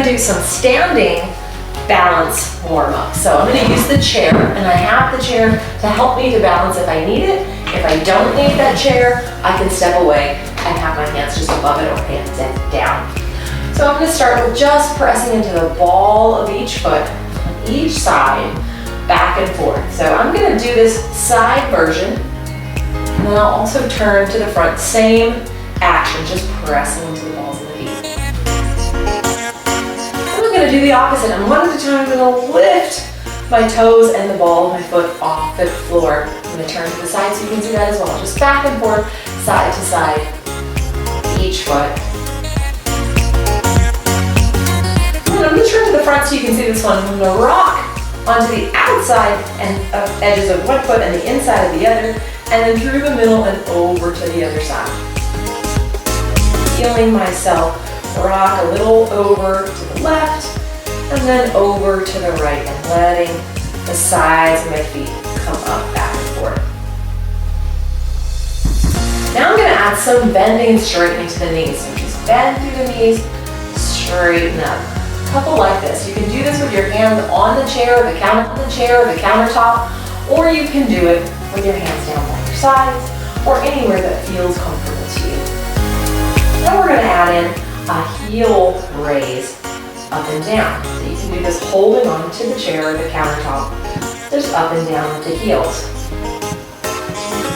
do some standing balance warm up. So I'm gonna use the chair, and I have the chair to help me to balance if I need it. If I don't need that chair, I can step away and have my hands just above it or hands down. So I'm gonna start with just pressing into the ball of each foot on each side, back and forth. So I'm gonna do this side version, and then I'll also turn to the front. Same action, just pressing into the balls of the feet. I'm going to do the opposite, and one at a time I'm going to lift my toes and the ball of my foot off the floor. I'm going to turn to the side so you can see that as well. Just back and forth, side to side, each foot. And I'm going to turn to the front so you can see this one. I'm going to rock onto the outside and edges of one foot and the inside of the other, and then through the middle and over to the other side. Feeling myself rock a little over to the left and then over to the right, and letting the sides of my feet come up, back and forth. Now I'm going to add some bending and straightening to the knees. So just bend through the knees, straighten up. A couple like this. You can do this with your hands on the chair, the countertop, or you can do it with your hands down by your sides or anywhere that feels comfortable to you. Now we're going to add in a heel raise up and down. So you can do this holding on to the chair or the countertop, just up and down with the heels.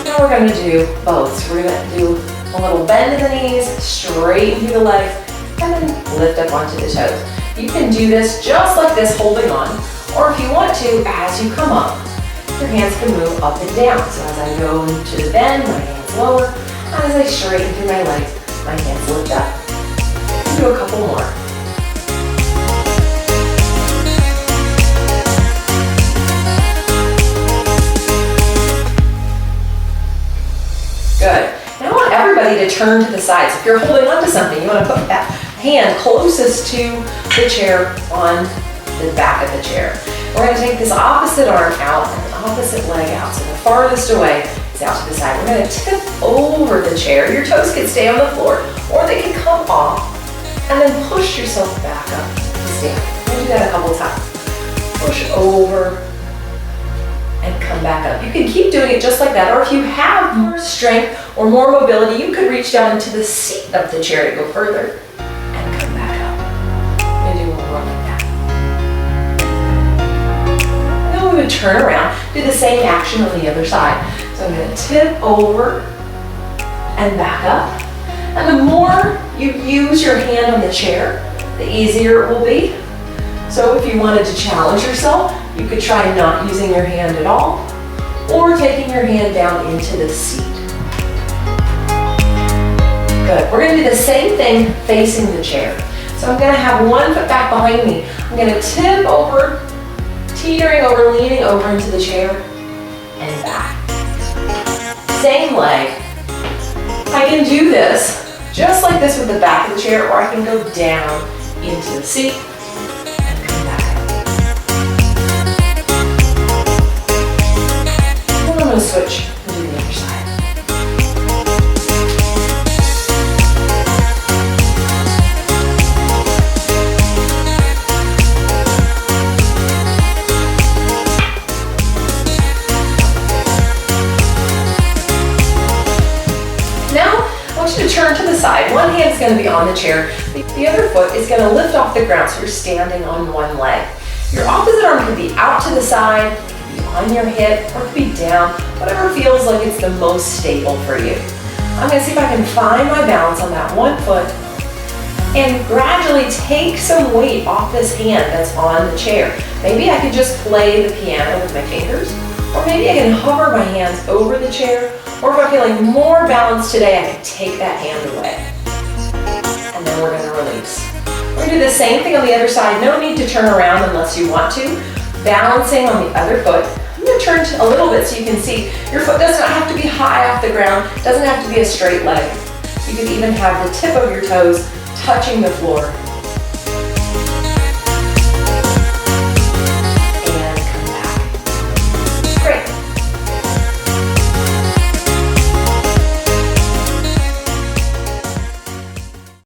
Now we're going to do both. So we're going to do a little bend in the knees, straighten through the legs, and then lift up onto the toes. You can do this just like this, holding on, or if you want to, as you come up, your hands can move up and down. So as I go to the bend, my hands lower. As I straighten through my legs, my hands lift up. Do a couple more. Good. Now I want everybody to turn to the sides. If you're holding on to something, you want to put that hand closest to the chair on the back of the chair. We're going to take this opposite arm out and the opposite leg out. So the farthest away is out to the side. We're going to tip over the chair. Your toes can stay on the floor, or they can come off, and then push yourself back up to stand. We're going to do that a couple times. Push over and come back up. You can keep doing it just like that, or if you have more strength or more mobility, you could reach down into the seat of the chair to go further and come back up. I'm going to do one more like that. And then we would turn around, do the same action on the other side. So I'm going to tip over and back up. And the more you use your hand on the chair, the easier it will be. So if you wanted to challenge yourself, you could try not using your hand at all, or taking your hand down into the seat. Good. We're going to do the same thing facing the chair. So I'm going to have one foot back behind me. I'm going to tip over, teetering over, leaning over into the chair, and back. Same leg. I can do this just like this with the back of the chair, or I can go down into the seat and come back up. And I'm going to switch and do the other side. To turn to the side. One hand's going to be on the chair. The other foot is going to lift off the ground, so you're standing on one leg. Your opposite arm could be out to the side, it could be on your hip, or it could be down, whatever feels like it's the most stable for you. I'm going to see if I can find my balance on that one foot and gradually take some weight off this hand that's on the chair. Maybe I could just play the piano with my fingers, or maybe I can hover my hands over the chair, or if I'm feeling more balanced today, I can take that hand away. And then we're going to release. We're going to do the same thing on the other side. No need to turn around unless you want to. Balancing on the other foot. I'm going to turn a little bit so you can see your foot does not have to be high off the ground. It doesn't have to be a straight leg. You could even have the tip of your toes touching the floor